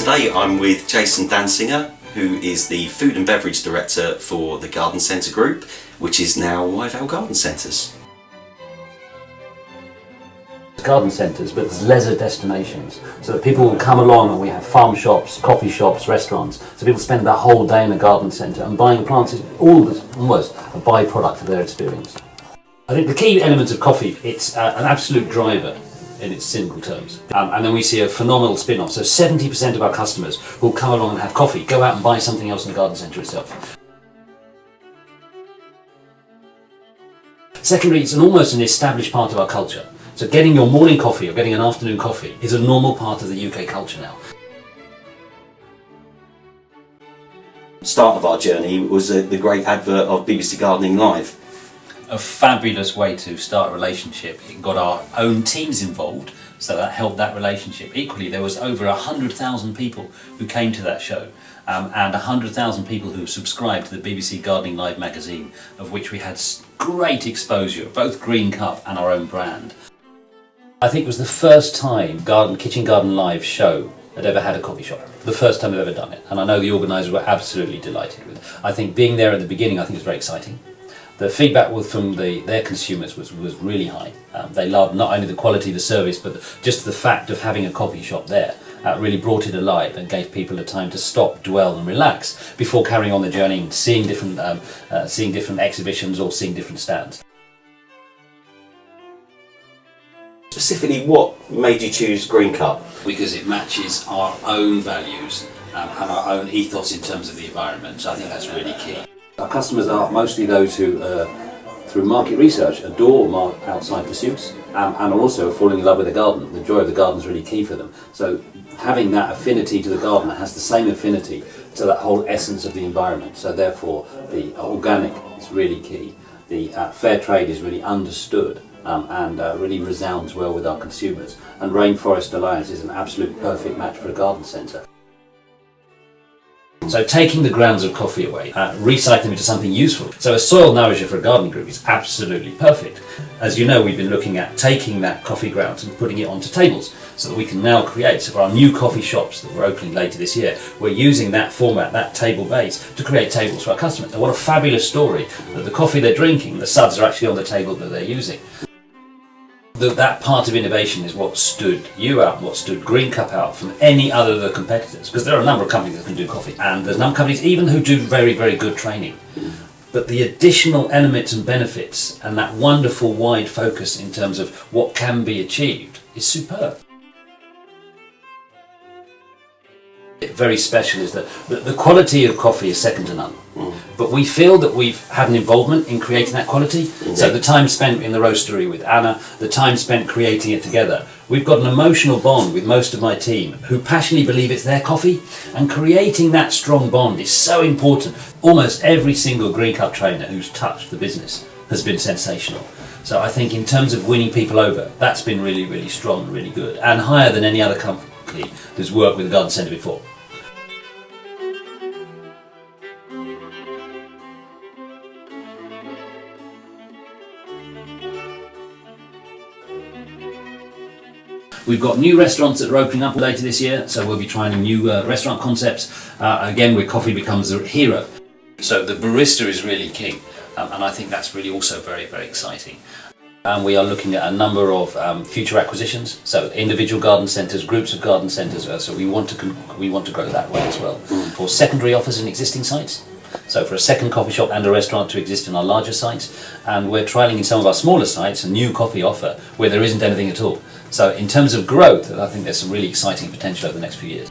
Today I'm with Jason Dansinger, who is the Food and Beverage Director for the Garden Centre Group, which is now Wyevale Garden Centres. Garden centres, but there's leisure destinations, so that people will come along, and we have farm shops, coffee shops, restaurants, so people spend the whole day in the garden centre, and buying plants is almost a byproduct of their experience. I think the key element of coffee, it's an absolute driver in its simple terms, and then we see a phenomenal spin-off. So 70% of our customers who will come along and have coffee go out and buy something else in the garden centre itself. Secondly, it's almost an established part of our culture. So getting your morning coffee or getting an afternoon coffee is a normal part of the UK culture now. Start of our journey was the great advert of BBC Gardening Live. A fabulous way to start a relationship. It got our own teams involved, so that helped that relationship. Equally, there was over 100,000 people who came to that show, and 100,000 people who subscribed to the BBC Gardening Live magazine, of which we had great exposure, both Greencup and our own brand. I think it was the first time Kitchen Garden Live show had ever had a coffee shop. The first time they've ever done it, and I know the organisers were absolutely delighted with it. I think being there at the beginning, I think it was very exciting. The feedback from their consumers was really high. They loved not only the quality of the service, but just the fact of having a coffee shop there. Really brought it alive and gave people a time to stop, dwell and relax before carrying on the journey and seeing different exhibitions or seeing different stands. Specifically, what made you choose Greencup? Because it matches our own values and our own ethos in terms of the environment, so I think that's really key. Our customers are mostly those who, through market research, adore outside pursuits and are also falling in love with the garden. The joy of the garden is really key for them. So having that affinity to the garden has the same affinity to that whole essence of the environment. So therefore, the organic is really key. The fair trade is really understood. And really resounds well with our consumers. And Rainforest Alliance is an absolute perfect match for a garden centre. So taking the grounds of coffee away, recycling them into something useful. So a soil nourisher for a garden group is absolutely perfect. As you know, we've been looking at taking that coffee grounds and putting it onto tables, so that we can now create, so for our new coffee shops that we're opening later this year, we're using that format, that table base, to create tables for our customers. And what a fabulous story that the coffee they're drinking, the suds are actually on the table that they're using. That part of innovation is what stood you out, what stood Greencup out from any other of the competitors, because there are a number of companies that can do coffee, and there's a number of companies even who do very, very good training. But the additional elements and benefits and that wonderful wide focus in terms of what can be achieved is superb. Very special is that the quality of coffee is second to none. But we feel that we've had an involvement in creating that quality. So the time spent in the roastery with Anna, the time spent creating it together, we've got an emotional bond with most of my team who passionately believe it's their coffee, and creating that strong bond is so important. Almost every single Greencup trainer who's touched the business has been sensational. So I think in terms of winning people over, that's been really, really strong and really good, and higher than any other company that's worked with the garden centre before. We've got new restaurants that are opening up later this year, so we'll be trying new restaurant concepts, again where coffee becomes a hero. So the barista is really king, and I think that's really also very, very exciting. And we are looking at a number of future acquisitions, so individual garden centres, groups of garden centres, so we want to grow that way as well. For secondary offers in existing sites, so for a second coffee shop and a restaurant to exist in our larger sites, and we're trialling in some of our smaller sites a new coffee offer where there isn't anything at all. So in terms of growth, I think there's some really exciting potential over the next few years.